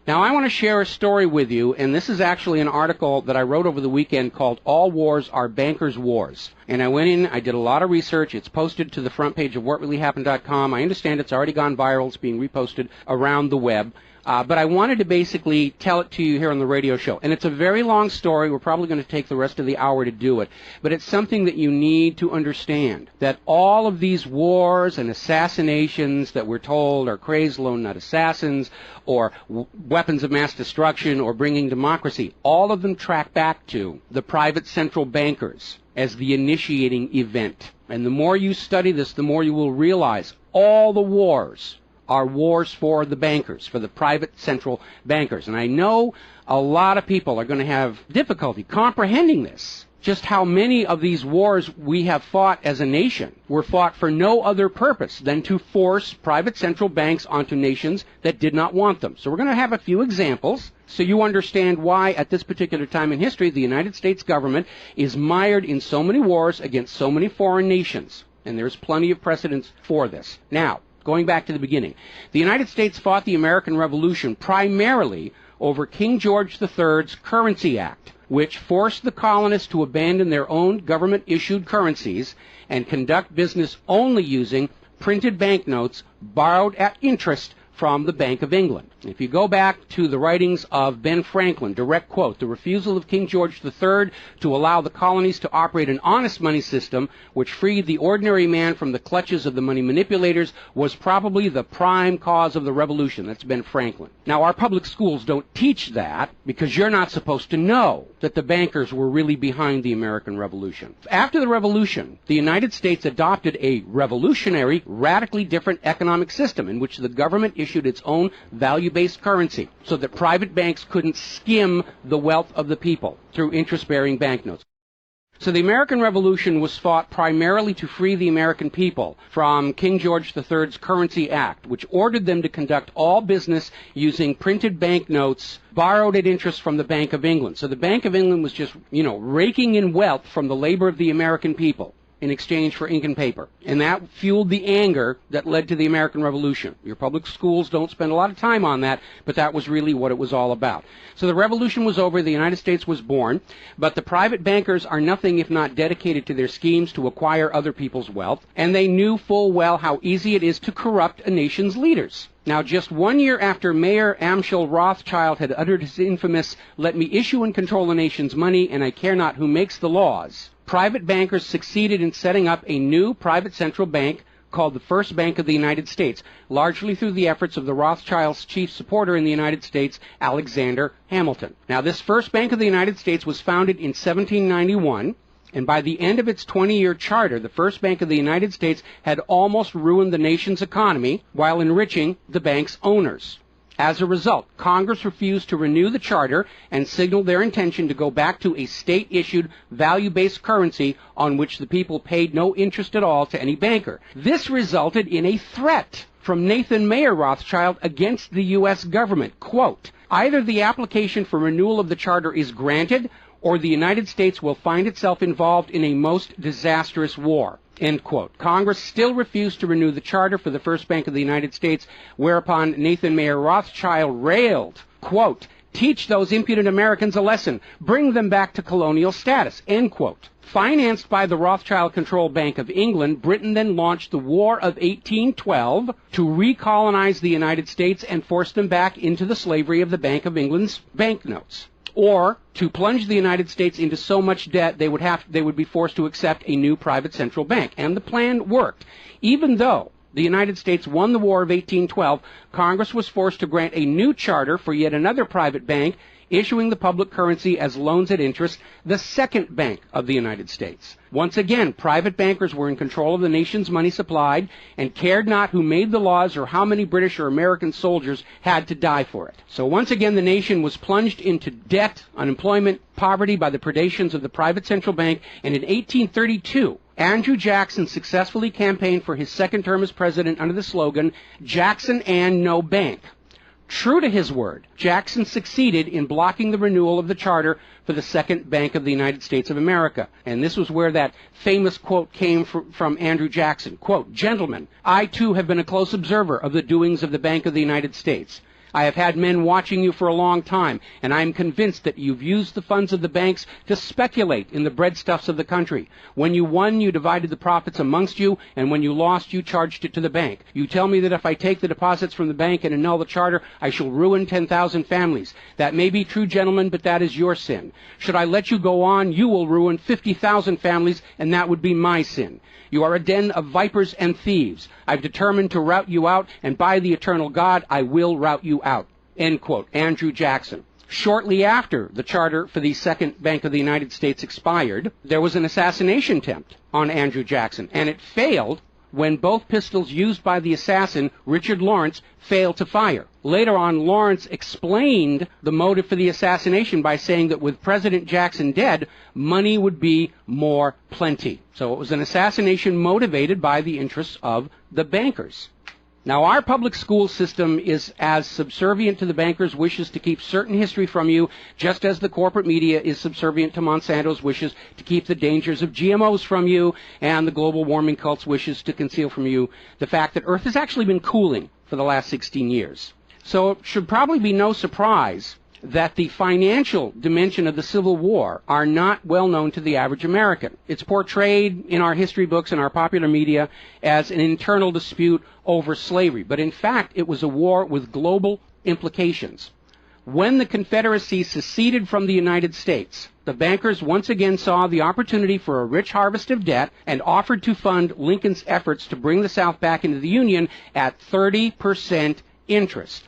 Now, I want to share a story with you, and this is actually an article that I wrote over the weekend called All Wars Are Bankers' Wars. And I went in, I did a lot of research. It's posted to the front page of whatreallyhappened.com. I understand it's already gone viral. It's being reposted around the web. But I wanted to basically tell it to you here on the radio show. And it's a very long story. We're probably going to take the rest of the hour to do it. But it's something that you need to understand, that all of these wars and assassinations that we're told are crazed lone nut assassins or weapons of mass destruction or bringing democracy, all of them track back to the private central bankers as the initiating event. And the more you study this, the more you will realize all the wars are wars for the bankers, for the private central bankers. And I know a lot of people are going to have difficulty comprehending this, just how many of these wars we have fought as a nation were fought for no other purpose than to force private central banks onto nations that did not want them. So we're going to have a few examples so you understand why at this particular time in history the United States government is mired in so many wars against so many foreign nations. And there's plenty of precedents for this. Now, going back to the beginning, the United States fought the American Revolution primarily over King George III's Currency Act, which forced the colonists to abandon their own government-issued currencies and conduct business only using printed banknotes borrowed at interest from the Bank of England. If you go back to the writings of Ben Franklin, direct quote, the refusal of King George III to allow the colonies to operate an honest money system which freed the ordinary man from the clutches of the money manipulators was probably the prime cause of the revolution. That's Ben Franklin. Now, our public schools don't teach that because you're not supposed to know that the bankers were really behind the American Revolution. After the Revolution, the United States adopted a revolutionary, radically different economic system in which the government issued its own value-based currency so that private banks couldn't skim the wealth of the people through interest-bearing banknotes. So the American Revolution was fought primarily to free the American people from King George III's Currency Act, which ordered them to conduct all business using printed banknotes borrowed at interest from the Bank of England. So the Bank of England was just, raking in wealth from the labor of the American people in exchange for ink and paper. And that fueled the anger that led to the American Revolution. Your public schools don't spend a lot of time on that, but that was really what it was all about. So the revolution was over, the United States was born, but the private bankers are nothing if not dedicated to their schemes to acquire other people's wealth, and they knew full well how easy it is to corrupt a nation's leaders. Now, just 1 year after Mayor Amschel Rothschild had uttered his infamous, "Let me issue and control the nation's money, and I care not who makes the laws," private bankers succeeded in setting up a new private central bank called the First Bank of the United States, largely through the efforts of the Rothschilds' chief supporter in the United States, Alexander Hamilton. Now, this First Bank of the United States was founded in 1791, and by the end of its 20-year charter, the First Bank of the United States had almost ruined the nation's economy while enriching the bank's owners. As a result, Congress refused to renew the charter and signaled their intention to go back to a state-issued, value-based currency on which the people paid no interest at all to any banker. This resulted in a threat from Nathan Mayer Rothschild against the U.S. government. Quote, "Either the application for renewal of the charter is granted, or the United States will find itself involved in a most disastrous war." End quote. Congress still refused to renew the charter for the First Bank of the United States, whereupon Nathan Mayer Rothschild railed, quote, "Teach those impudent Americans a lesson. Bring them back to colonial status." End quote. Financed by the Rothschild-controlled Bank of England, Britain then launched the War of 1812 to recolonize the United States and force them back into the slavery of the Bank of England's banknotes, or to plunge the United States into so much debt they would be forced to accept a new private central bank. And the plan worked. Even though the United States won the War of 1812, Congress was forced to grant a new charter for yet another private bank, issuing the public currency as loans at interest, the Second Bank of the United States. Once again, private bankers were in control of the nation's money supplied and cared not who made the laws or how many British or American soldiers had to die for it. So once again, the nation was plunged into debt, unemployment, poverty by the predations of the private central bank, and in 1832, Andrew Jackson successfully campaigned for his second term as president under the slogan, "Jackson and no bank." True to his word, Jackson succeeded in blocking the renewal of the charter for the Second Bank of the United States of America. And this was where that famous quote came from Andrew Jackson. Quote, "Gentlemen, I too have been a close observer of the doings of the Bank of the United States. I have had men watching you for a long time, and I am convinced that you've used the funds of the banks to speculate in the breadstuffs of the country. When you won, you divided the profits amongst you, and when you lost, you charged it to the bank. You tell me that if I take the deposits from the bank and annul the charter, I shall ruin 10,000 families. That may be true, gentlemen, but that is your sin. Should I let you go on, you will ruin 50,000 families, and that would be my sin. You are a den of vipers and thieves. I've determined to rout you out, and by the eternal God, I will rout you out. End quote. Andrew Jackson. Shortly after the charter for the Second Bank of the United States expired, there was an assassination attempt on Andrew Jackson, and it failed when both pistols used by the assassin, Richard Lawrence, failed to fire. Later on, Lawrence explained the motive for the assassination by saying that with President Jackson dead, money would be more plenty. So it was an assassination motivated by the interests of the bankers. Now, our public school system is as subservient to the bankers' wishes to keep certain history from you, just as the corporate media is subservient to Monsanto's wishes to keep the dangers of GMOs from you, and the global warming cult's wishes to conceal from you the fact that Earth has actually been cooling for the last 16 years. So it should probably be no surprise that the financial dimension of the Civil War are not well known to the average American. It's portrayed in our history books and our popular media as an internal dispute over slavery, but in fact it was a war with global implications. When the Confederacy seceded from the United States, the bankers once again saw the opportunity for a rich harvest of debt and offered to fund Lincoln's efforts to bring the South back into the Union at 30% interest.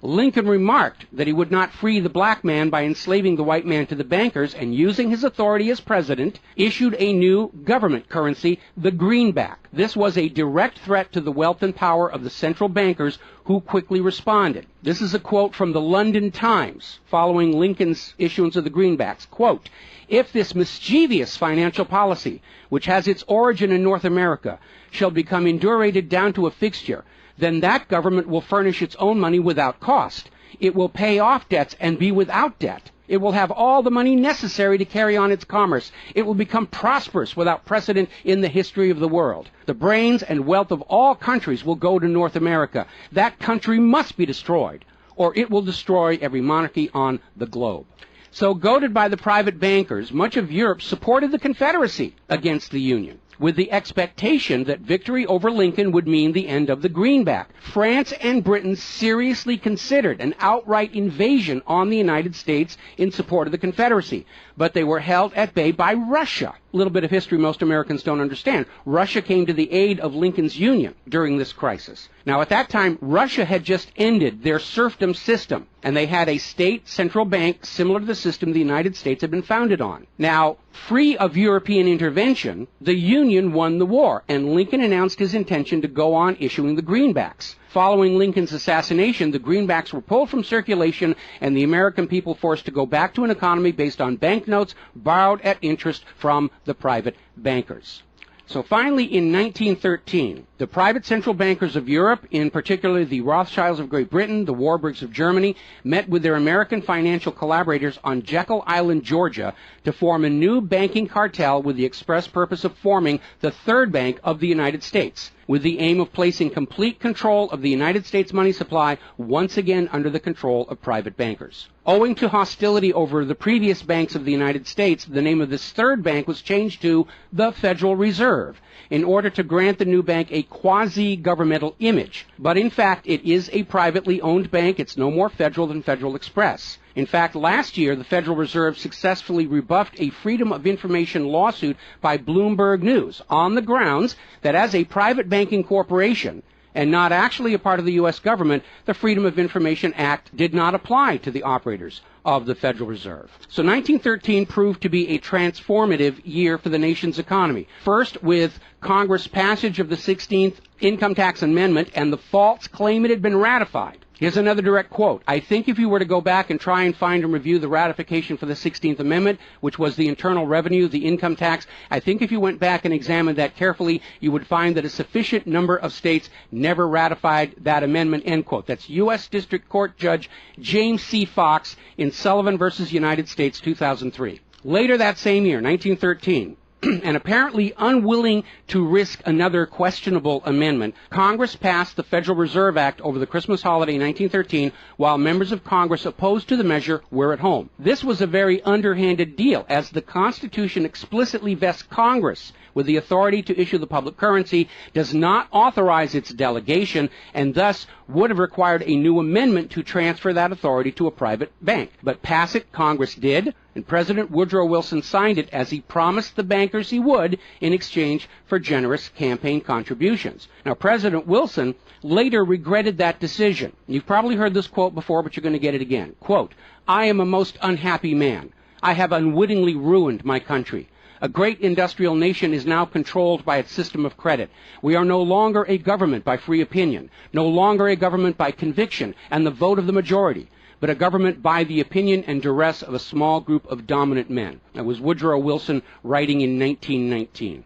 Lincoln remarked that he would not free the black man by enslaving the white man to the bankers, and using his authority as president, issued a new government currency, the greenback. This was a direct threat to the wealth and power of the central bankers, who quickly responded. This is a quote from the London Times following Lincoln's issuance of the greenbacks. Quote, "If this mischievous financial policy, which has its origin in North America, shall become indurated down to a fixture, then that government will furnish its own money without cost. It will pay off debts and be without debt. It will have all the money necessary to carry on its commerce. It will become prosperous without precedent in the history of the world. The brains and wealth of all countries will go to North America. That country must be destroyed, or it will destroy every monarchy on the globe." So, goaded by the private bankers, much of Europe supported the Confederacy against the Union, with the expectation that victory over Lincoln would mean the end of the greenback. France and Britain seriously considered an outright invasion on the United States in support of the Confederacy, but they were held at bay by Russia. A little bit of history most Americans don't understand. Russia came to the aid of Lincoln's Union during this crisis. Now, at that time, Russia had just ended their serfdom system, and they had a state central bank similar to the system the United States had been founded on. Now, free of European intervention, the Union won the war, and Lincoln announced his intention to go on issuing the greenbacks. Following Lincoln's assassination, the greenbacks were pulled from circulation, and the American people forced to go back to an economy based on banknotes borrowed at interest from the private bankers. So finally, in 1913, the private central bankers of Europe, in particular the Rothschilds of Great Britain, the Warburgs of Germany, met with their American financial collaborators on Jekyll Island, Georgia, to form a new banking cartel with the express purpose of forming the third bank of the United States, with the aim of placing complete control of the United States money supply once again under the control of private bankers. Owing to hostility over the previous banks of the United States, the name of this third bank was changed to the Federal Reserve, in order to grant the new bank a quasi-governmental image. But in fact, it is a privately owned bank. It's no more federal than Federal Express. In fact, last year, the Federal Reserve successfully rebuffed a Freedom of Information lawsuit by Bloomberg News on the grounds that as a private banking corporation, and not actually a part of the U.S. government, the Freedom of Information Act did not apply to the operators of the Federal Reserve. So 1913 proved to be a transformative year for the nation's economy. First, with Congress' passage of the 16th Income Tax Amendment and the false claim it had been ratified. Here's another direct quote. "I think if you were to go back and try and find and review the ratification for the 16th Amendment, which was the internal revenue, the income tax, I think if you went back and examined that carefully, you would find that a sufficient number of states never ratified that amendment," end quote. That's U.S. District Court Judge James C. Fox in Sullivan versus United States, 2003. Later that same year, 1913, and apparently unwilling to risk another questionable amendment, Congress passed the Federal Reserve Act over the Christmas holiday in 1913, while members of Congress opposed to the measure were at home. This was a very underhanded deal, as the Constitution explicitly vests Congress with the authority to issue the public currency, does not authorize its delegation, and thus would have required a new amendment to transfer that authority to a private bank. But pass it, Congress did, and President Woodrow Wilson signed it as he promised the bankers he would in exchange for generous campaign contributions. Now, President Wilson later regretted that decision. You've probably heard this quote before, but you're going to get it again. Quote, "I am a most unhappy man. I have unwittingly ruined my country. A great industrial nation is now controlled by its system of credit. We are no longer a government by free opinion, no longer a government by conviction and the vote of the majority, but a government by the opinion and duress of a small group of dominant men." That was Woodrow Wilson writing in 1919.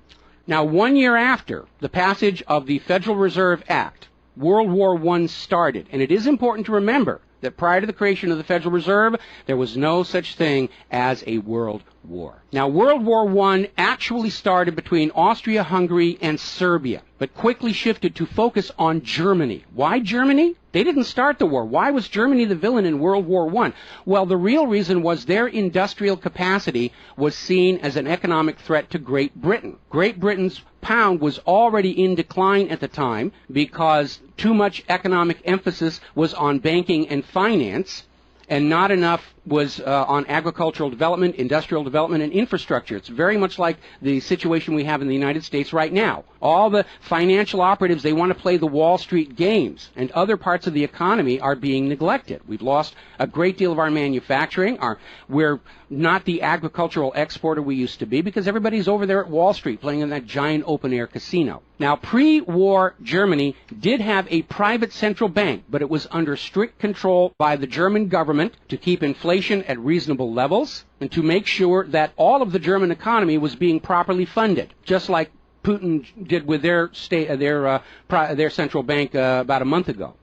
Now, 1 year after the passage of the Federal Reserve Act, World War I started, and it is important to remember that prior to the creation of the Federal Reserve, there was no such thing as a world war. Now, World War I actually started between Austria, Hungary, and Serbia, but quickly shifted to focus on Germany. Why Germany? They didn't start the war. Why was Germany the villain in World War I? Well, the real reason was their industrial capacity was seen as an economic threat to Great Britain. Great Britain's pound was already in decline at the time because too much economic emphasis was on banking and finance, and not enough was on agricultural development, industrial development, and infrastructure. It's very much like the situation we have in the United States right now. All the financial operatives, they want to play the Wall Street games, and other parts of the economy are being neglected. We've lost a great deal of our manufacturing. We're not the agricultural exporter we used to be because everybody's over there at Wall Street playing in that giant open-air casino. Now, pre-war Germany did have a private central bank, but it was under strict control by the German government to keep inflation at reasonable levels and to make sure that all of the German economy was being properly funded, just like Putin did with their central bank about a month ago.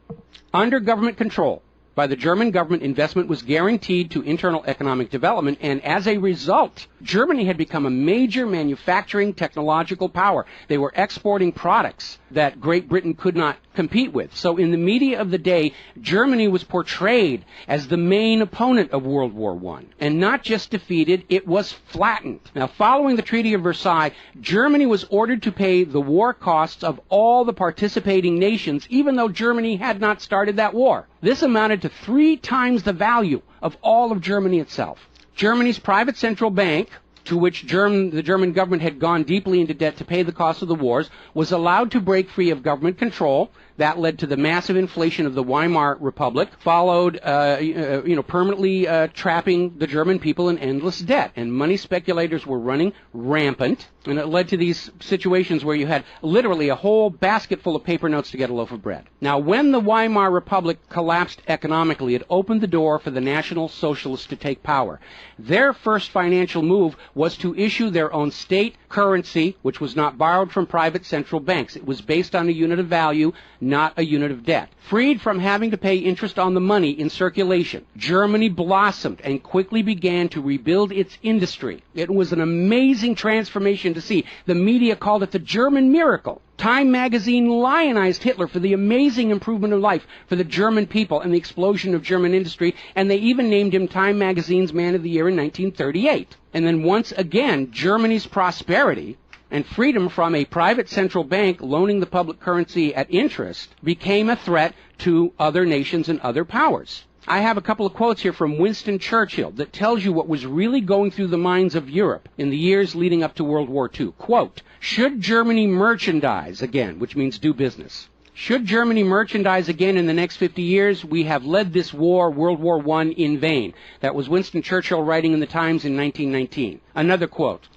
Under government control by the German government, investment was guaranteed to internal economic development, and as a result, Germany had become a major manufacturing technological power. They were exporting products that Great Britain could not compete with. So in the media of the day, Germany was portrayed as the main opponent of World War I. And not just defeated, it was flattened. Now, following the Treaty of Versailles, Germany was ordered to pay the war costs of all the participating nations, even though Germany had not started that war. This amounted to 3 times the value of all of Germany itself. Germany's private central bank, to which the German government had gone deeply into debt to pay the cost of the wars, was allowed to break free of government control. That led to the massive inflation of the Weimar Republic, followed, permanently trapping the German people in endless debt. And money speculators were running rampant, and it led to these situations where you had literally a whole basket full of paper notes to get a loaf of bread. Now, when the Weimar Republic collapsed economically, it opened the door for the National Socialists to take power. Their first financial move was to issue their own state currency, which was not borrowed from private central banks. It was based on a unit of value, not a unit of debt. Freed from having to pay interest on the money in circulation, Germany blossomed and quickly began to rebuild its industry. It was an amazing transformation to see. The media called it the German miracle. Time magazine lionized Hitler for the amazing improvement of life for the German people and the explosion of German industry, and they even named him Time magazine's Man of the Year in 1938. And then once again, Germany's prosperity and freedom from a private central bank loaning the public currency at interest became a threat to other nations and other powers. I have a couple of quotes here from Winston Churchill that tells you what was really going through the minds of Europe in the years leading up to World War II. Quote, "Should Germany merchandise again," which means do business, "should Germany merchandise again in the next 50 years, we have led this war, World War I, in vain." That was Winston Churchill writing in the Times in 1919. Another quote,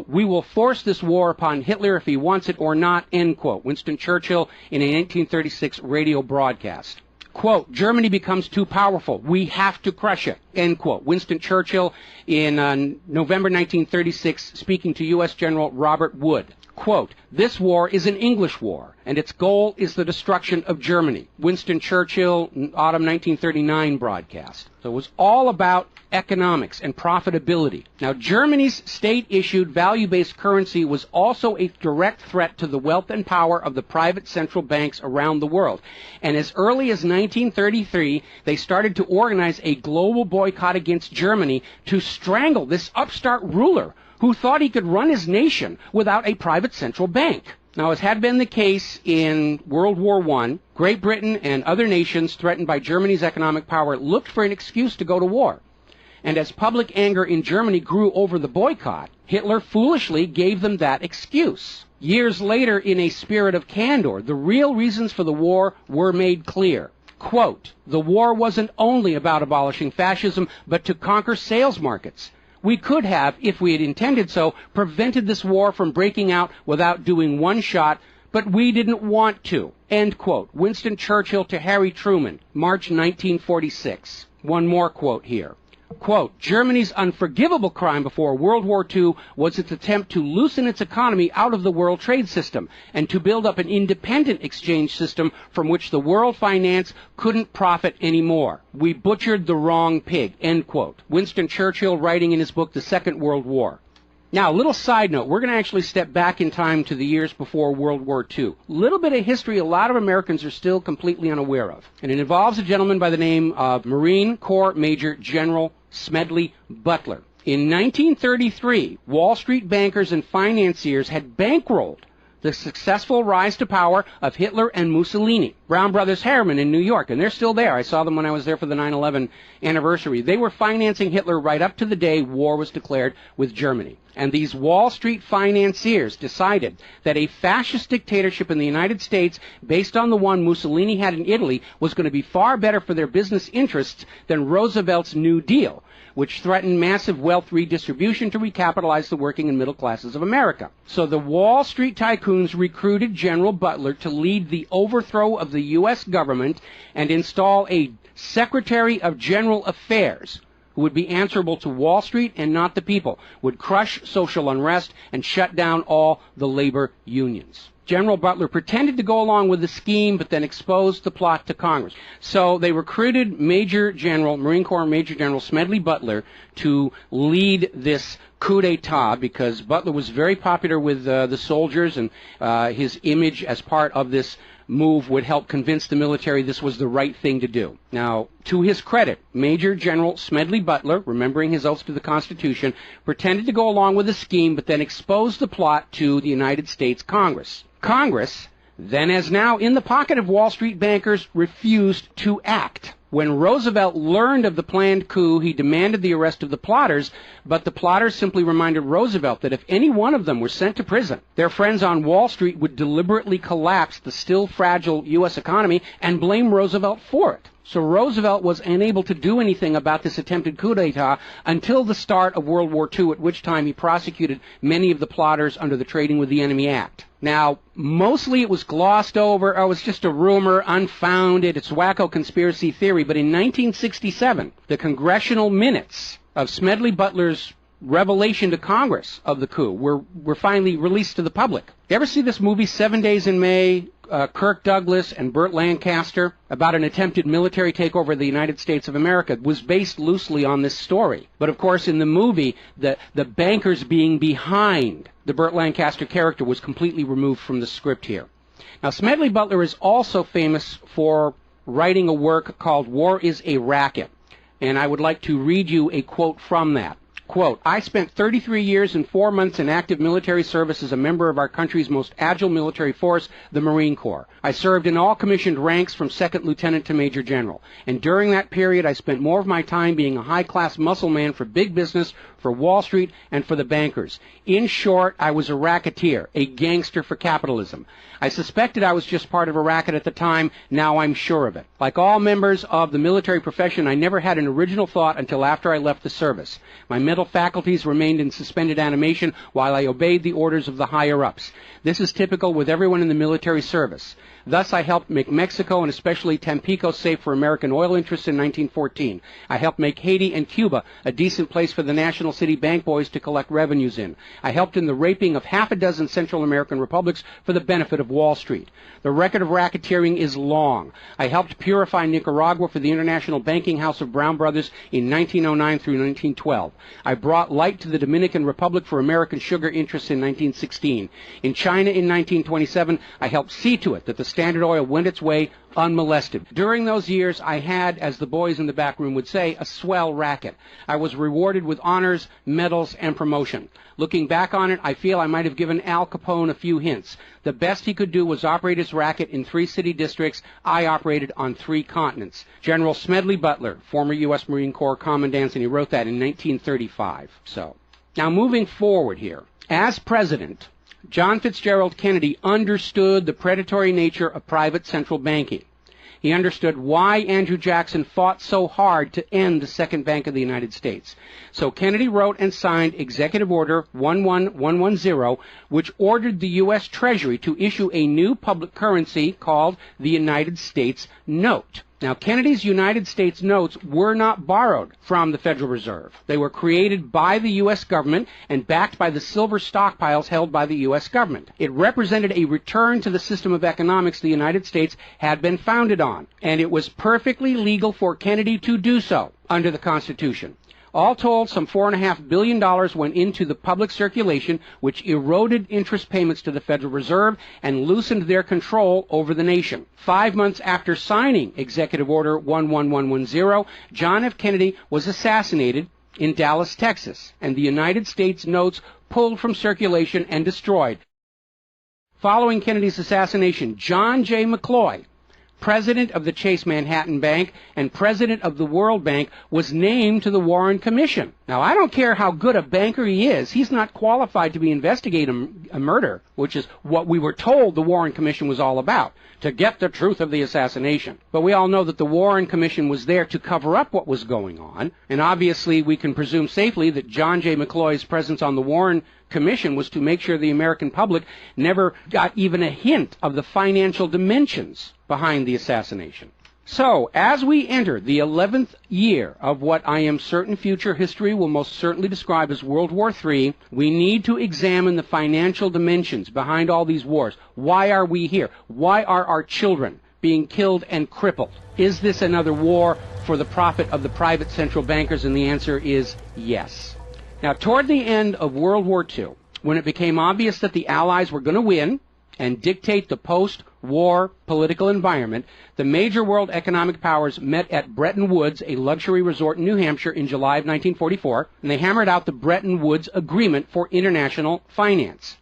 "We will force this war upon Hitler if he wants it or not," end quote. Winston Churchill in a 1936 radio broadcast. Quote, "Germany becomes too powerful. We have to crush it," end quote. Winston Churchill in November 1936 speaking to U.S. General Robert Wood. Quote, "This war is an English war, and its goal is the destruction of Germany." Winston Churchill, autumn 1939 broadcast. So it was all about economics and profitability. Now, Germany's state-issued value-based currency was also a direct threat to the wealth and power of the private central banks around the world. And as early as 1933, they started to organize a global boycott against Germany to strangle this upstart ruler who thought he could run his nation without a private central bank. Now, as had been the case in World War I, Great Britain and other nations threatened by Germany's economic power looked for an excuse to go to war. And as public anger in Germany grew over the boycott, Hitler foolishly gave them that excuse. Years later, in a spirit of candor, the real reasons for the war were made clear. Quote, "The war wasn't only about abolishing fascism, but to conquer sales markets. We could have, if we had intended so, prevented this war from breaking out without doing one shot, but we didn't want to." End quote. Winston Churchill to Harry Truman, March 1946. One more quote here. Quote, "Germany's unforgivable crime before World War II was its attempt to loosen its economy out of the world trade system and to build up an independent exchange system from which the world finance couldn't profit anymore. We butchered the wrong pig." End quote. Winston Churchill writing in his book, The Second World War. Now, a little side note, we're going to actually step back in time to the years before World War II. A little bit of history a lot of Americans are still completely unaware of. And it involves a gentleman by the name of Marine Corps Major General Smedley Butler. In 1933, Wall Street bankers and financiers had bankrolled the successful rise to power of Hitler and Mussolini. Brown Brothers Harriman in New York, and they're still there. I saw them when I was there for the 9/11 anniversary. They were financing Hitler right up to the day war was declared with Germany. And these Wall Street financiers decided that a fascist dictatorship in the United States, based on the one Mussolini had in Italy, was going to be far better for their business interests than Roosevelt's New Deal, which threatened massive wealth redistribution to recapitalize the working and middle classes of America. So the Wall Street tycoons recruited General Butler to lead the overthrow of the U.S. government and install a Secretary of General Affairs who would be answerable to Wall Street and not the people, would crush social unrest and shut down all the labor unions. General Butler pretended to go along with the scheme, but then exposed the plot to Congress. So they recruited Marine Corps Major General Smedley Butler to lead this coup d'etat because Butler was very popular with the soldiers, and his image as part of this move would help convince the military this was the right thing to do. Now, to his credit, Major General Smedley Butler, remembering his oath to the Constitution, pretended to go along with the scheme, but then exposed the plot to the United States Congress. Congress, then as now in the pocket of Wall Street bankers, refused to act. When Roosevelt learned of the planned coup, he demanded the arrest of the plotters, but the plotters simply reminded Roosevelt that if any one of them were sent to prison, their friends on Wall Street would deliberately collapse the still fragile U.S. economy and blame Roosevelt for it. So Roosevelt was unable to do anything about this attempted coup d'etat until the start of World War II, at which time he prosecuted many of the plotters under the Trading with the Enemy Act. Now, mostly it was glossed over. Oh, it was just a rumor, unfounded. It's wacko conspiracy theory. But in 1967, the congressional minutes of Smedley Butler's revelation to Congress of the coup were finally released to the public. You ever see this movie, 7 Days in May, Kirk Douglas and Burt Lancaster, about an attempted military takeover of the United States of America? It was based loosely on this story. But of course, in the movie, the bankers being behind the Burt Lancaster character was completely removed from the script here. Now, Smedley Butler is also famous for writing a work called War is a Racket. And I would like to read you a quote from that. Quote, "I spent 33 years and 4 months in active military service as a member of our country's most agile military force, the Marine Corps. I served in all commissioned ranks from second lieutenant to major general. And during that period, I spent more of my time being a high-class muscle man for big business, for Wall Street, and for the bankers. In short, I was a racketeer, a gangster for capitalism. I suspected I was just part of a racket at the time. Now I'm sure of it. Like all members of the military profession, I never had an original thought until after I left the service. My mental mental faculties remained in suspended animation while I obeyed the orders of the higher-ups. This is typical with everyone in the military service. Thus, I helped make Mexico and especially Tampico safe for American oil interests in 1914. I helped make Haiti and Cuba a decent place for the National City Bank boys to collect revenues in. I helped in the raping of half a dozen Central American republics for the benefit of Wall Street. The record of racketeering is long. I helped purify Nicaragua for the International Banking House of Brown Brothers in 1909 through 1912. I brought light to the Dominican Republic for American sugar interests in 1916. In China in 1927, I helped see to it that the Standard Oil went its way unmolested. During those years, I had, as the boys in the back room would say, a swell racket. I was rewarded with honors, medals, and promotion. Looking back on it, I feel I might have given Al Capone a few hints. The best he could do was operate his racket in 3 city districts. I operated on 3 continents. General Smedley Butler, former U.S. Marine Corps Commandant, and he wrote that in 1935. So, now moving forward here. As president, John Fitzgerald Kennedy understood the predatory nature of private central banking. He understood why Andrew Jackson fought so hard to end the Second Bank of the United States. So Kennedy wrote and signed Executive Order 11110, which ordered the U.S. Treasury to issue a new public currency called the United States Note. Now, Kennedy's United States notes were not borrowed from the Federal Reserve. They were created by the U.S. government and backed by the silver stockpiles held by the U.S. government. It represented a return to the system of economics the United States had been founded on, and it was perfectly legal for Kennedy to do so under the Constitution. All told, some $4.5 billion went into the public circulation, which eroded interest payments to the Federal Reserve and loosened their control over the nation. 5 months after signing Executive Order 11110, John F. Kennedy was assassinated in Dallas, Texas, and the United States notes pulled from circulation and destroyed. Following Kennedy's assassination, John J. McCloy, president of the Chase Manhattan Bank and president of the World Bank, was named to the Warren Commission. Now, I don't care how good a banker he is, he's not qualified to be investigating a murder, which is what we were told the Warren Commission was all about, to get the truth of the assassination. But we all know that the Warren Commission was there to cover up what was going on, and obviously we can presume safely that John J. McCloy's presence on the Warren Commission was to make sure the American public never got even a hint of the financial dimensions behind the assassination. So, as we enter the 11th year of what I am certain future history will most certainly describe as World War III, we need to examine the financial dimensions behind all these wars. Why are we here? Why are our children being killed and crippled? Is this another war for the profit of the private central bankers? And the answer is yes. Now, toward the end of World War II, when it became obvious that the Allies were going to win and dictate the post-war political environment, the major world economic powers met at Bretton Woods, a luxury resort in New Hampshire, in July of 1944, and they hammered out the Bretton Woods Agreement for International Finance.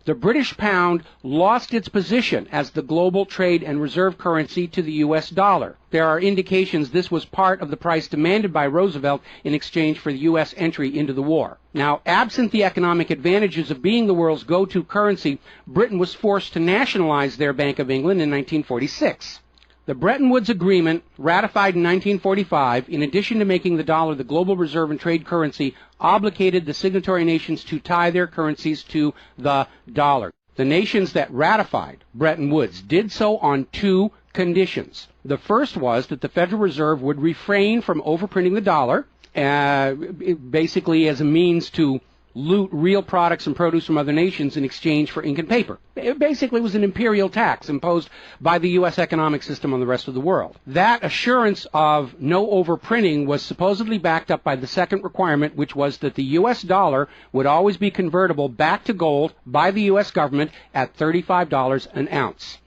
The British pound lost its position as the global trade and reserve currency to the U.S. dollar. There are indications this was part of the price demanded by Roosevelt in exchange for the U.S. entry into the war. Now, absent the economic advantages of being the world's go-to currency, Britain was forced to nationalize their Bank of England in 1946. The Bretton Woods Agreement, ratified in 1945, in addition to making the dollar the global reserve and trade currency, obligated the signatory nations to tie their currencies to the dollar. The nations that ratified Bretton Woods did so on 2 conditions. The first was that the Federal Reserve would refrain from overprinting the dollar, basically as a means to loot real products and produce from other nations in exchange for ink and paper. It basically was an imperial tax imposed by the U.S. economic system on the rest of the world. That assurance of no overprinting was supposedly backed up by the second requirement, which was that the U.S. dollar would always be convertible back to gold by the U.S. government at $35 an ounce.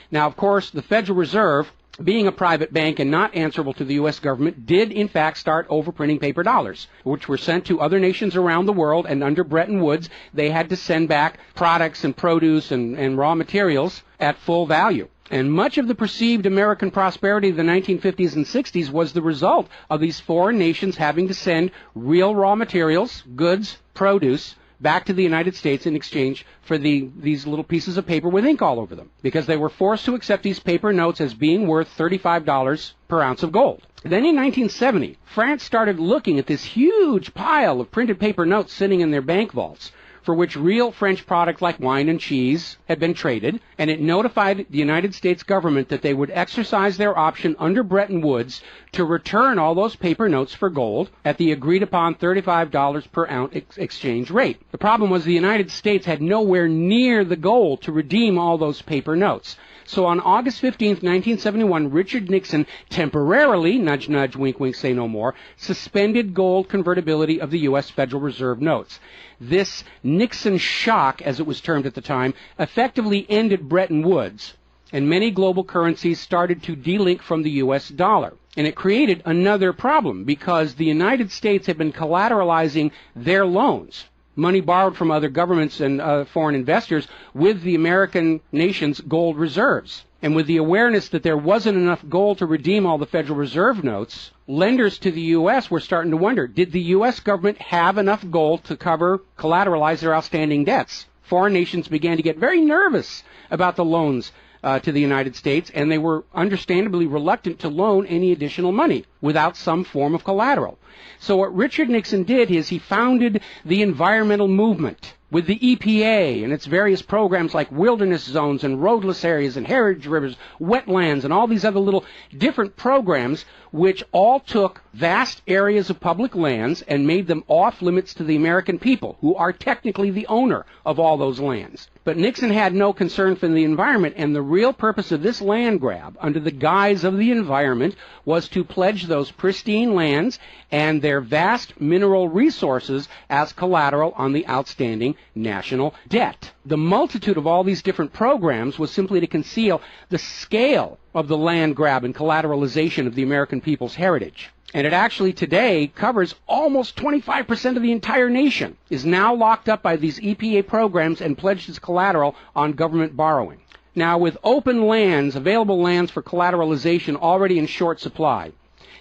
Now, of course, the Federal Reserve, being a private bank and not answerable to the U.S. government, did in fact start overprinting paper dollars, which were sent to other nations around the world, and under Bretton Woods, they had to send back products and produce and raw materials at full value. And much of the perceived American prosperity of the 1950s and 60s was the result of these foreign nations having to send real raw materials, goods, produce, back to the United States in exchange for these little pieces of paper with ink all over them, because they were forced to accept these paper notes as being worth $35 per ounce of gold. Then in 1970, France started looking at this huge pile of printed paper notes sitting in their bank vaults, for which real French products like wine and cheese had been traded, and it notified the United States government that they would exercise their option under Bretton Woods to return all those paper notes for gold at the agreed-upon $35 per ounce exchange rate. The problem was the United States had nowhere near the gold to redeem all those paper notes. So on August 15, 1971, Richard Nixon temporarily, nudge, nudge, wink, wink, say no more, suspended gold convertibility of the U.S. Federal Reserve notes. This Nixon shock, as it was termed at the time, effectively ended Bretton Woods, and many global currencies started to delink from the U.S. dollar. And it created another problem, because the United States had been collateralizing their loans, money borrowed from other governments and foreign investors, with the American nation's gold reserves. And with the awareness that there wasn't enough gold to redeem all the Federal Reserve notes, lenders to the U.S. were starting to wonder, did the U.S. government have enough gold to collateralize their outstanding debts? Foreign nations began to get very nervous about the loans to the United States, and they were understandably reluctant to loan any additional money without some form of collateral. So what Richard Nixon did is he founded the environmental movement with the EPA and its various programs like wilderness zones and roadless areas and heritage rivers, wetlands, and all these other little different programs, which all took vast areas of public lands and made them off limits to the American people, who are technically the owner of all those lands. But Nixon had no concern for the environment, and the real purpose of this land grab, under the guise of the environment, was to pledge those pristine lands and their vast mineral resources as collateral on the outstanding national debt. The multitude of all these different programs was simply to conceal the scale of the land grab and collateralization of the American people's heritage. And it actually today covers almost 25% of the entire nation, is now locked up by these EPA programs and pledged as collateral on government borrowing. Now, with open lands, available lands for collateralization already in short supply,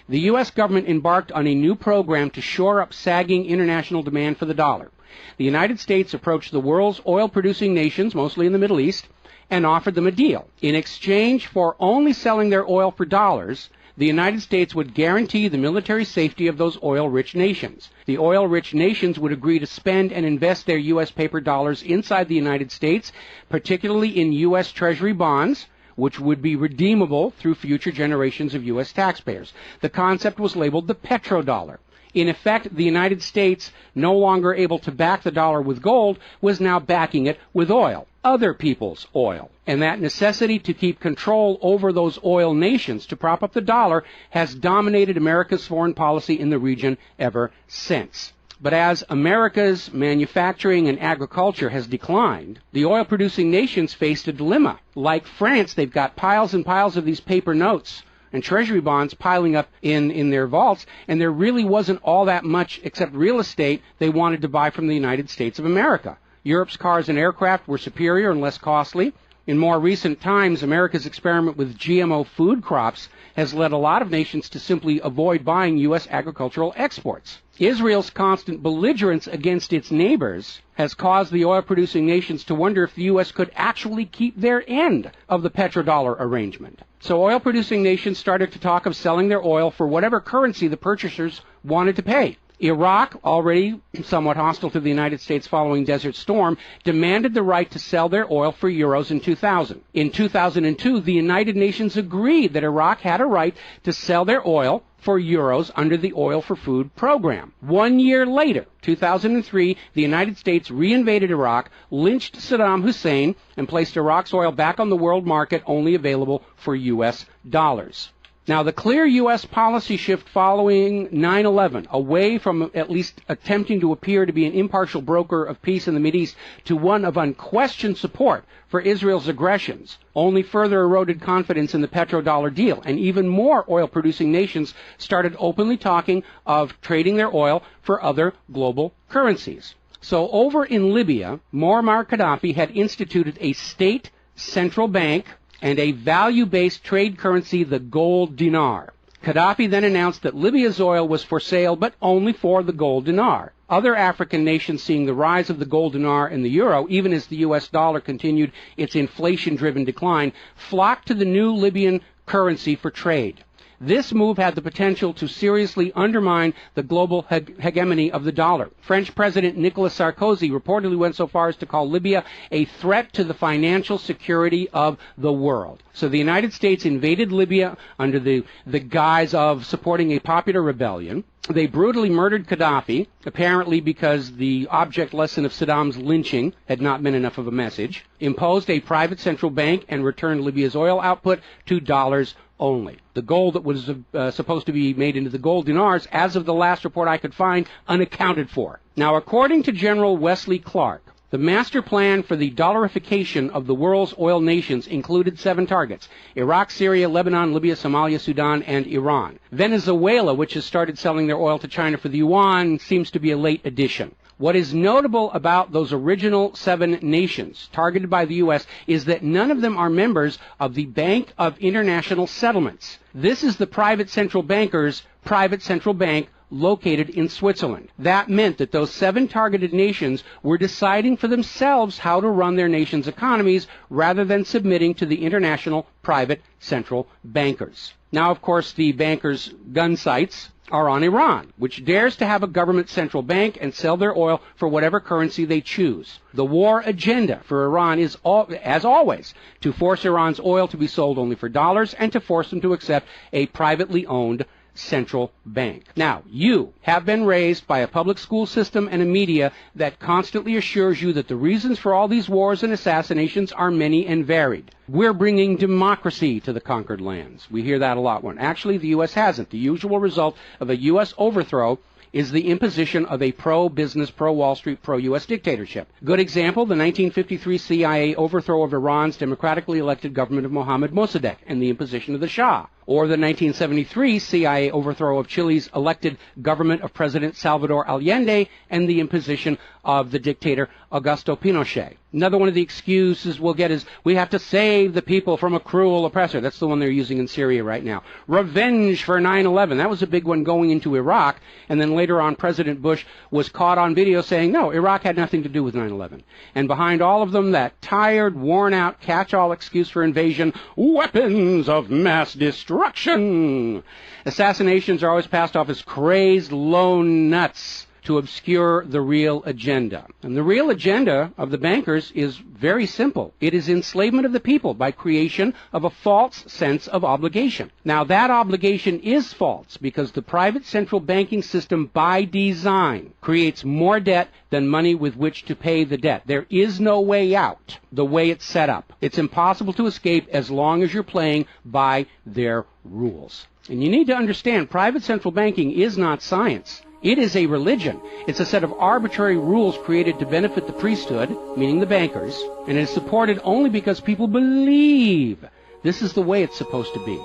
the U.S. government embarked on a new program to shore up sagging international demand for the dollar. The United States approached the world's oil-producing nations, mostly in the Middle East, and offered them a deal. In exchange for only selling their oil for dollars, the United States would guarantee the military safety of those oil-rich nations. The oil-rich nations would agree to spend and invest their U.S. paper dollars inside the United States, particularly in U.S. Treasury bonds, which would be redeemable through future generations of U.S. taxpayers. The concept was labeled the petrodollar. In effect, the United States, no longer able to back the dollar with gold, was now backing it with oil, other people's oil. And that necessity to keep control over those oil nations to prop up the dollar has dominated America's foreign policy in the region ever since. But as America's manufacturing and agriculture has declined, the oil-producing nations faced a dilemma. Like France, they've got piles and piles of these paper notes and treasury bonds piling up in their vaults, and there really wasn't all that much except real estate they wanted to buy from the United States of America. Europe's cars and aircraft were superior and less costly. In more recent times, America's experiment with GMO food crops has led a lot of nations to simply avoid buying U.S. agricultural exports. Israel's constant belligerence against its neighbors has caused the oil-producing nations to wonder if the U.S. could actually keep their end of the petrodollar arrangement. So oil-producing nations started to talk of selling their oil for whatever currency the purchasers wanted to pay. Iraq, already somewhat hostile to the United States following Desert Storm, demanded the right to sell their oil for euros in 2000. In 2002, the United Nations agreed that Iraq had a right to sell their oil for euros under the Oil for Food program. 1 year later, 2003, the United States reinvaded Iraq, lynched Saddam Hussein, and placed Iraq's oil back on the world market, only available for U.S. dollars. Now, the clear U.S. policy shift following 9/11, away from at least attempting to appear to be an impartial broker of peace in the Mideast to one of unquestioned support for Israel's aggressions, only further eroded confidence in the petrodollar deal, and even more oil-producing nations started openly talking of trading their oil for other global currencies. So over in Libya, Muammar Gaddafi had instituted a state central bank and a value-based trade currency, the gold dinar. Gaddafi then announced that Libya's oil was for sale, but only for the gold dinar. Other African nations, seeing the rise of the gold dinar and the euro, even as the U.S. dollar continued its inflation-driven decline, flocked to the new Libyan currency for trade. This move had the potential to seriously undermine the global hegemony of the dollar. French President Nicolas Sarkozy reportedly went so far as to call Libya a threat to the financial security of the world. So the United States invaded Libya under the guise of supporting a popular rebellion. They brutally murdered Gaddafi, apparently because the object lesson of Saddam's lynching had not been enough of a message, imposed a private central bank, and returned Libya's oil output to dollars only. The gold that was supposed to be made into the gold dinars, as of the last report I could find, unaccounted for. Now, according to General Wesley Clark, the master plan for the dollarification of the world's oil nations included 7 targets: Iraq, Syria, Lebanon, Libya, Somalia, Sudan, and Iran. Venezuela, which has started selling their oil to China for the yuan, seems to be a late addition. What is notable about those original 7 nations targeted by the U.S. is that none of them are members of the Bank of International Settlements. This is the private central banker's private central bank located in Switzerland. That meant that those 7 targeted nations were deciding for themselves how to run their nation's economies rather than submitting to the international private central bankers. Now, of course, the bankers' gun sights are on Iran, which dares to have a government central bank and sell their oil for whatever currency they choose. The war agenda for Iran is, as always, to force Iran's oil to be sold only for dollars and to force them to accept a privately owned central bank. Now, you have been raised by a public school system and a media that constantly assures you that the reasons for all these wars and assassinations are many and varied. We're bringing democracy to the conquered lands. We hear that a lot. When actually the U.S. hasn't. The usual result of a U.S. overthrow is the imposition of a pro-business, pro-Wall Street, pro-U.S. dictatorship. Good example, the 1953 CIA overthrow of Iran's democratically elected government of Mohammad Mossadegh and the imposition of the Shah. Or the 1973 CIA overthrow of Chile's elected government of President Salvador Allende and the imposition of the dictator Augusto Pinochet. Another one of the excuses we'll get is we have to save the people from a cruel oppressor. That's the one they're using in Syria right now. Revenge for 9/11. That was a big one going into Iraq. And then later on, President Bush was caught on video saying, no, Iraq had nothing to do with 9/11. And behind all of them, that tired, worn-out, catch-all excuse for invasion, weapons of mass destruction. Assassinations are always passed off as crazed lone nuts to obscure the real agenda. And the real agenda of the bankers is very simple. It is enslavement of the people by creation of a false sense of obligation. Now, that obligation is false because the private central banking system by design creates more debt than money with which to pay the debt. There is no way out the way it's set up. It's impossible to escape as long as you're playing by their rules. And you need to understand, private central banking is not science. It is a religion. It's a set of arbitrary rules created to benefit the priesthood, meaning the bankers, and it is supported only because people believe this is the way it's supposed to be.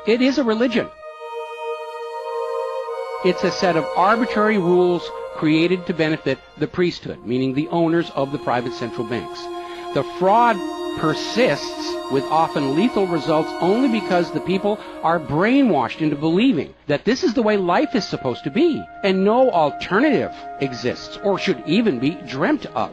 It is a religion. It's a set of arbitrary rules created to benefit the priesthood, meaning the owners of the private central banks. The fraud persists with often lethal results only because the people are brainwashed into believing that this is the way life is supposed to be, and no alternative exists or should even be dreamt of.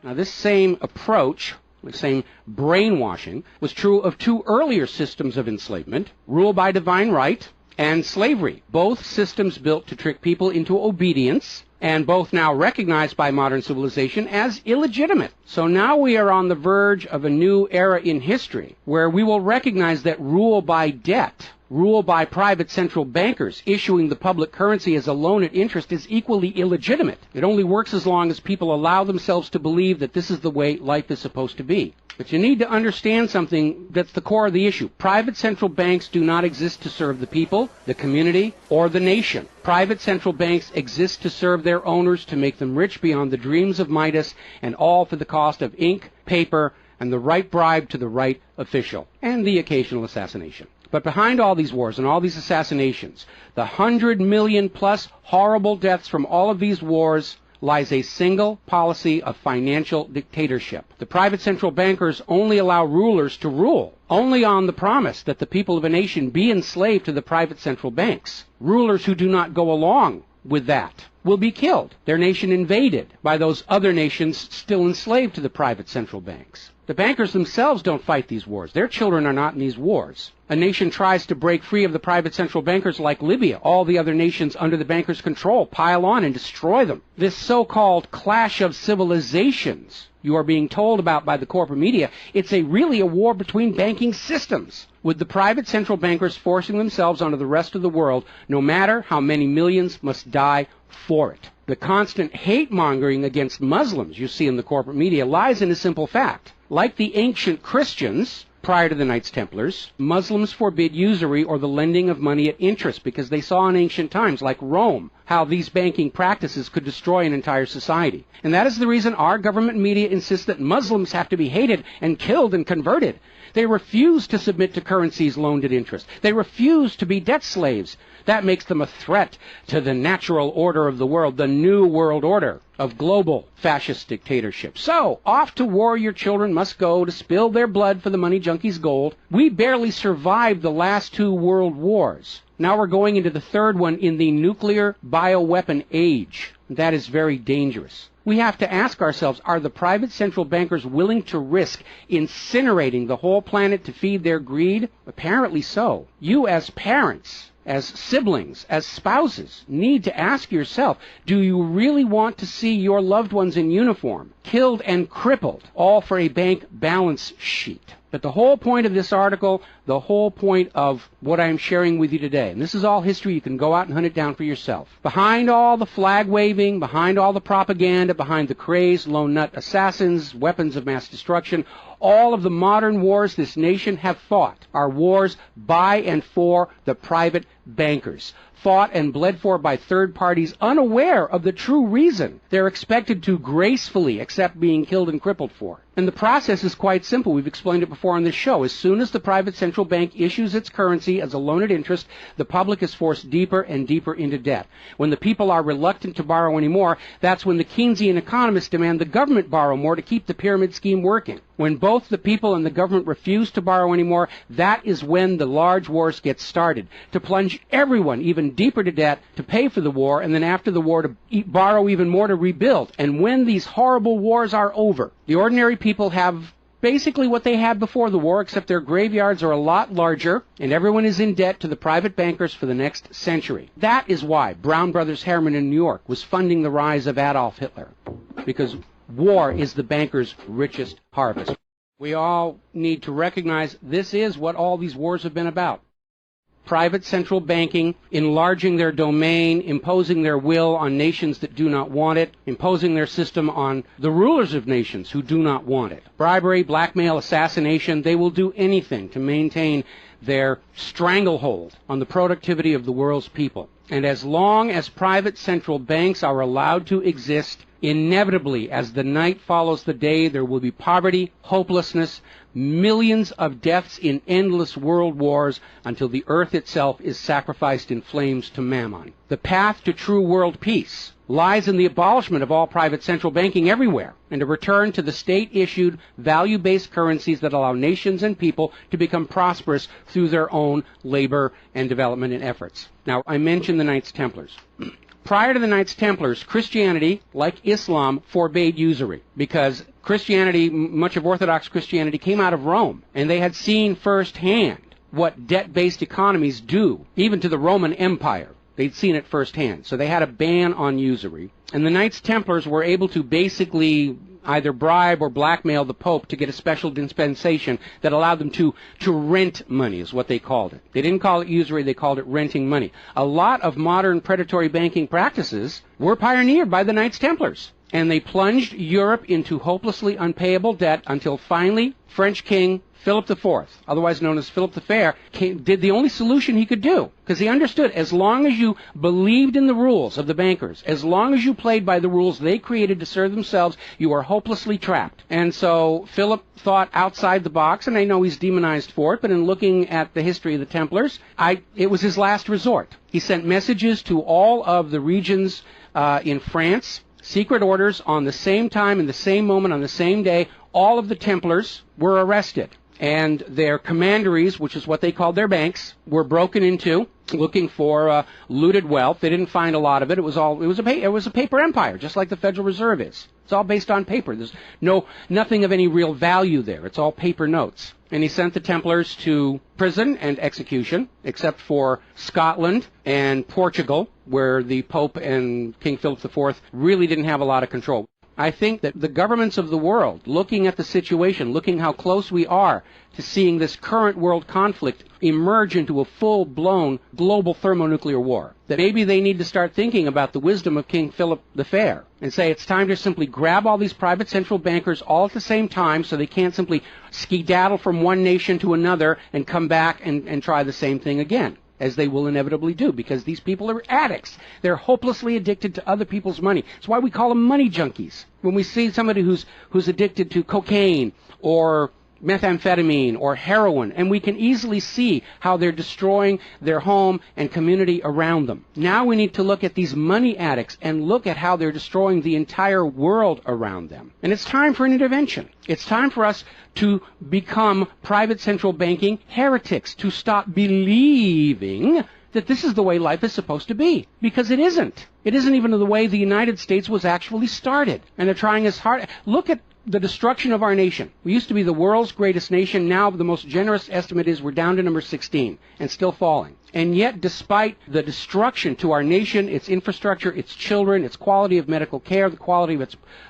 Now, this same approach, the same brainwashing, was true of 2 earlier systems of enslavement, rule by divine right and slavery, both systems built to trick people into obedience, and both now recognized by modern civilization as illegitimate. So now we are on the verge of a new era in history where we will recognize that rule by debt, rule by private central bankers issuing the public currency as a loan at interest is equally illegitimate. It only works as long as people allow themselves to believe that this is the way life is supposed to be. But you need to understand something that's the core of the issue. Private central banks do not exist to serve the people, the community, or the nation. Private central banks exist to serve their owners, to make them rich beyond the dreams of Midas, and all for the cost of ink, paper, and the right bribe to the right official, and the occasional assassination. But behind all these wars and all these assassinations, the 100 million plus horrible deaths from all of these wars, lies a single policy of financial dictatorship. The private central bankers only allow rulers to rule, only on the promise that the people of a nation be enslaved to the private central banks. Rulers who do not go along with that will be killed, their nation invaded by those other nations still enslaved to the private central banks. The bankers themselves don't fight these wars. Their children are not in these wars. A nation tries to break free of the private central bankers like Libya. All the other nations under the bankers' control pile on and destroy them. This so-called clash of civilizations you are being told about by the corporate media, it's really a war between banking systems, with the private central bankers forcing themselves onto the rest of the world, no matter how many millions must die for it. The constant hate-mongering against Muslims you see in the corporate media lies in a simple fact. Like the ancient Christians, prior to the Knights Templars, Muslims forbid usury or the lending of money at interest because they saw in ancient times, like Rome, how these banking practices could destroy an entire society. And that is the reason our government media insists that Muslims have to be hated and killed and converted. They refuse to submit to currencies loaned at interest. They refuse to be debt slaves. That makes them a threat to the natural order of the world, the new world order of global fascist dictatorship. So, off to war your children must go to spill their blood for the money junkies' gold. We barely survived the last 2 world wars. Now we're going into the third one in the nuclear bioweapon age. That is very dangerous. We have to ask ourselves, are the private central bankers willing to risk incinerating the whole planet to feed their greed? Apparently so. You as parents, as siblings, as spouses, need to ask yourself, do you really want to see your loved ones in uniform, killed and crippled, all for a bank balance sheet? But the whole point of this article, the whole point of what I'm sharing with you today, and this is all history, you can go out and hunt it down for yourself. Behind all the flag waving, behind all the propaganda, behind the crazed lone nut assassins, weapons of mass destruction, all of the modern wars this nation have fought are wars by and for the private bankers, fought and bled for by third parties unaware of the true reason they're expected to gracefully accept being killed and crippled for. And the process is quite simple. We've explained it before on this show. As soon as the private central bank issues its currency as a loan at interest, the public is forced deeper and deeper into debt. When the people are reluctant to borrow anymore, that's when the Keynesian economists demand the government borrow more to keep the pyramid scheme working. When both the people and the government refuse to borrow anymore, that is when the large wars get started, to plunge everyone even deeper to debt to pay for the war, and then after the war to borrow even more to rebuild. And when these horrible wars are over, the ordinary people have basically what they had before the war, except their graveyards are a lot larger, and everyone is in debt to the private bankers for the next century. That is why Brown Brothers Harriman in New York was funding the rise of Adolf Hitler, because war is the bankers' richest harvest. We all need to recognize this is what all these wars have been about. Private central banking, enlarging their domain, imposing their will on nations that do not want it, imposing their system on the rulers of nations who do not want it. Bribery, blackmail, assassination, they will do anything to maintain their stranglehold on the productivity of the world's people. And as long as private central banks are allowed to exist, inevitably, as the night follows the day, there will be poverty, hopelessness, millions of deaths in endless world wars until the earth itself is sacrificed in flames to Mammon. The path to true world peace lies in the abolishment of all private central banking everywhere, and a return to the state-issued, value-based currencies that allow nations and people to become prosperous through their own labor and development and efforts. Now, I mentioned the Knights Templars. Prior to the Knights Templars, Christianity, like Islam, forbade usury because Christianity, much of Orthodox Christianity, came out of Rome, and they had seen firsthand what debt-based economies do, even to the Roman Empire. They'd seen it firsthand. So they had a ban on usury. And the Knights Templars were able to basically either bribe or blackmail the Pope to get a special dispensation that allowed them to rent money, is what they called it. They didn't call it usury, they called it renting money. A lot of modern predatory banking practices were pioneered by the Knights Templars. And they plunged Europe into hopelessly unpayable debt until finally French King Philip IV, otherwise known as Philip the Fair, did the only solution he could do, because he understood as long as you believed in the rules of the bankers, as long as you played by the rules they created to serve themselves, you are hopelessly trapped. And so Philip thought outside the box, and I know he's demonized for it, but in looking at the history of the Templars, it was his last resort. He sent messages to all of the regions in France, secret orders on the same time, in the same moment, on the same day. All of the Templars were arrested, and their commanderies, which is what they called their banks, were broken into, looking for looted wealth. They didn't find a lot of it. It was a paper empire, just like the Federal Reserve is. It's all based on paper. There's nothing of any real value there. It's all paper notes. And he sent the Templars to prison and execution, except for Scotland and Portugal, where the Pope and King Philip IV really didn't have a lot of control. I think that the governments of the world, looking at the situation, looking how close we are to seeing this current world conflict emerge into a full-blown global thermonuclear war, that maybe they need to start thinking about the wisdom of King Philip the Fair and say it's time to simply grab all these private central bankers all at the same time so they can't simply skedaddle from one nation to another and come back and try the same thing again, as they will inevitably do, because these people are addicts. They're hopelessly addicted to other people's money. It's why we call them money junkies. When we see somebody who's addicted to cocaine or methamphetamine or heroin, and we can easily see how they're destroying their home and community around them. Now we need to look at these money addicts and look at how they're destroying the entire world around them. And it's time for an intervention. It's time for us to become private central banking heretics, to stop believing that this is the way life is supposed to be, because it isn't. It isn't even the way the United States was actually started. And they're trying as hard. Look at the destruction of our nation. We used to be the world's greatest nation. Now the most generous estimate is we're down to number 16 and still falling. And yet, despite the destruction to our nation, its infrastructure, its children, its quality of medical care, the quality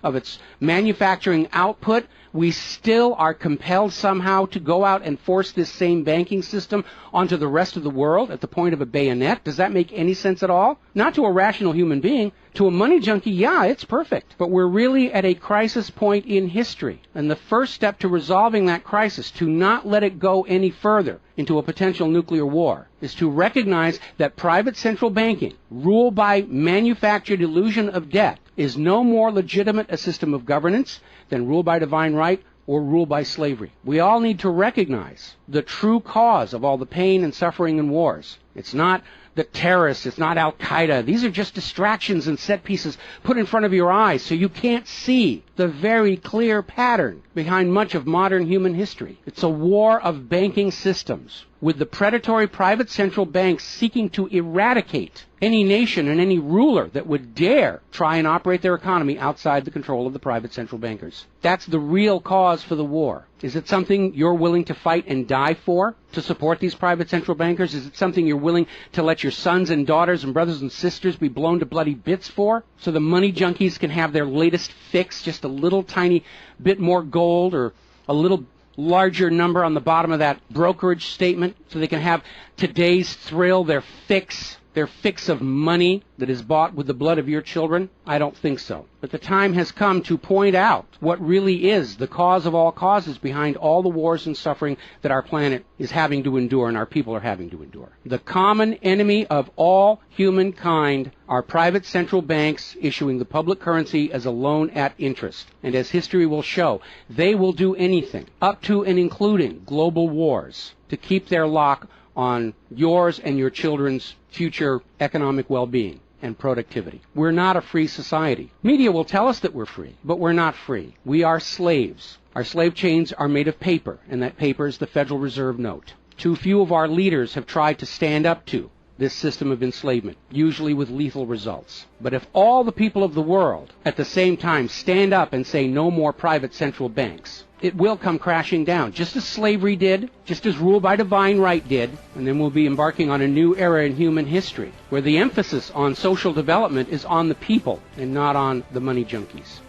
of its manufacturing output, we still are compelled somehow to go out and force this same banking system onto the rest of the world at the point of a bayonet. Does that make any sense at all? Not to a rational human being. To a money junkie, yeah, it's perfect. But we're really at a crisis point in history. And the first step to resolving that crisis, to not let it go any further into a potential nuclear war, is to recognize that private central banking, ruled by manufactured illusion of debt, is no more legitimate a system of governance than rule by divine right or rule by slavery. We all need to recognize the true cause of all the pain and suffering and wars. It's not the terrorists, it's not Al-Qaeda. These are just distractions and set pieces put in front of your eyes so you can't see the very clear pattern behind much of modern human history. It's a war of banking systems, with the predatory private central banks seeking to eradicate any nation and any ruler that would dare try and operate their economy outside the control of the private central bankers. That's the real cause for the war. Is it something you're willing to fight and die for, to support these private central bankers? Is it something you're willing to let your sons and daughters and brothers and sisters be blown to bloody bits for, so the money junkies can have their latest fix, just a little tiny bit more gold or a little larger number on the bottom of that brokerage statement, so they can have today's thrill, their fix of money that is bought with the blood of your children? I don't think so. But the time has come to point out what really is the cause of all causes behind all the wars and suffering that our planet is having to endure and our people are having to endure. The common enemy of all humankind are private central banks issuing the public currency as a loan at interest. And as history will show, they will do anything, up to and including global wars, to keep their lock on yours and your children's future economic well-being and productivity. We're not a free society. Media will tell us that we're free, but we're not free. We are slaves. Our slave chains are made of paper, and that paper is the Federal Reserve note. Too few of our leaders have tried to stand up to this system of enslavement, usually with lethal results. But if all the people of the world at the same time stand up and say no more private central banks, it will come crashing down, just as slavery did, just as rule by divine right did, and then we'll be embarking on a new era in human history, where the emphasis on social development is on the people and not on the money junkies.